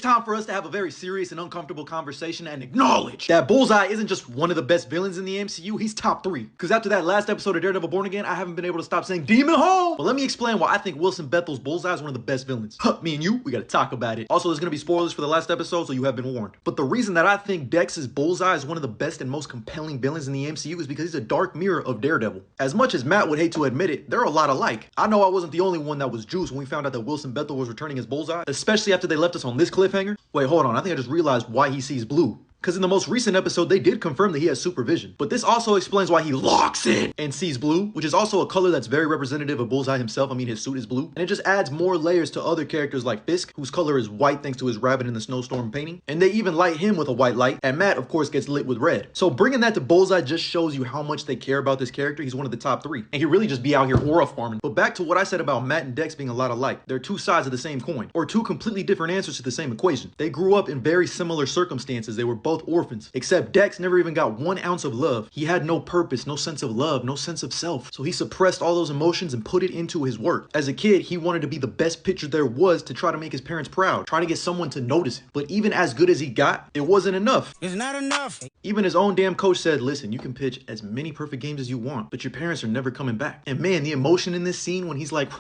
Time for us to have a very serious and uncomfortable conversation and acknowledge that Bullseye isn't just one of the best villains in the MCU, he's top 3. Because after that last episode of Daredevil Born Again, I haven't been able to stop saying Demon Home! But let me explain why I think Wilson Bethel's Bullseye is one of the best villains. Me and you, we gotta talk about it. Also, there's gonna be spoilers for the last episode, so you have been warned. But the reason that I think Dex's Bullseye is one of the best and most compelling villains in the MCU is because he's a dark mirror of Daredevil. As much as Matt would hate to admit it, they're a lot alike. I know I wasn't the only one that was juiced when we found out that Wilson Bethel was returning as Bullseye, especially after they left us on this cliffhanger. Wait, hold on. I think I just realized why he sees blue. Because in the most recent episode, they did confirm that he has supervision. But this also explains why he locks in and sees blue, which is also a color that's very representative of Bullseye himself. I mean, his suit is blue. And it just adds more layers to other characters like Fisk, whose color is white thanks to his rabbit in the snowstorm painting. And they even light him with a white light. And Matt, of course, gets lit with red. So bringing that to Bullseye just shows you how much they care about this character. He's one of the top 3. And he really just be out here aura farming. But back to what I said about Matt and Dex being a lot alike. They're two sides of the same coin, or two completely different answers to the same equation. They grew up in very similar circumstances. They were both orphans. Except Dex never even got 1 ounce of love. He had no purpose, no sense of love, no sense of self. So he suppressed all those emotions and put it into his work. As a kid, he wanted to be the best pitcher there was to try to make his parents proud, try to get someone to notice him. But even as good as he got, it wasn't enough. It's not enough. Even his own damn coach said, listen, you can pitch as many perfect games as you want, but your parents are never coming back. And man, the emotion in this scene when he's like,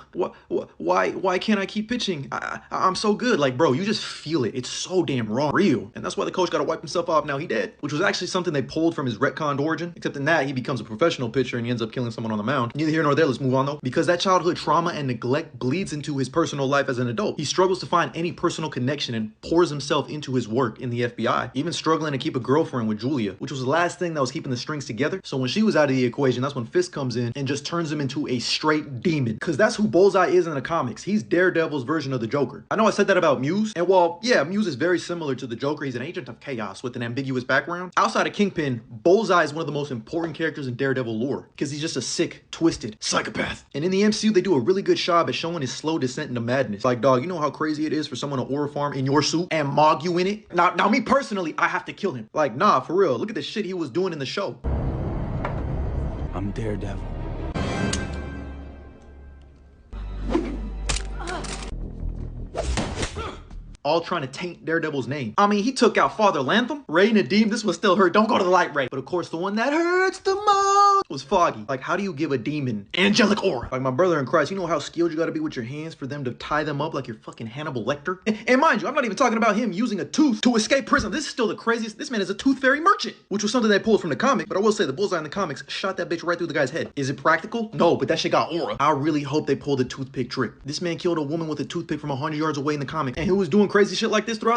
why can't I keep pitching? I'm so good. Like, bro, you just feel it. It's so damn raw, real. And that's why the coach got to wipe himself off. Now he dead, which was actually something they pulled from his retconned origin, except in that he becomes a professional pitcher and he ends up killing someone on the mound. Neither here nor there. Let's move on though, because that childhood trauma and neglect bleeds into his personal life as an adult. He struggles to find any personal connection and pours himself into his work in the FBI, even struggling to keep a girlfriend with Julia, which was the last thing that was keeping the strings together. So when she was out of the equation, that's when Fisk comes in and just turns him into a straight demon, because that's who Bullseye is in the comics. He's Daredevil's version of the Joker. I know I said that about Muse, and while yeah, Muse is very similar to the Joker, he's an agent of chaos with an ambiguous background. Outside of Kingpin, Bullseye is one of the most important characters in Daredevil lore, because he's just a sick, twisted psychopath. And in the MCU, they do a really good job at showing his slow descent into madness. Like, dog, you know how crazy it is for someone to aura farm in your suit and mog you in it? Now me personally, I have to kill him. Like, nah, for real. Look at the shit he was doing in the show. I'm Daredevil. All trying to taint Daredevil's name. I mean, he took out Father Lantham, Ray Nadeem. This one still hurt. Don't go to the light, Ray. But of course, the one that hurts the most was Foggy. Like, how do you give a demon angelic aura? Like my brother in Christ, you know how skilled you gotta be with your hands for them to tie them up like you're fucking Hannibal Lecter? And mind you, I'm not even talking about him using a tooth to escape prison. This is still the craziest. This man is a tooth fairy merchant, which was something they pulled from the comic. But I will say the Bullseye in the comics shot that bitch right through the guy's head. Is it practical? No, but that shit got aura. I really hope they pulled the toothpick trick. This man killed a woman with a toothpick from 100 yards away in the comic, and he was doing crazy shit like this throughout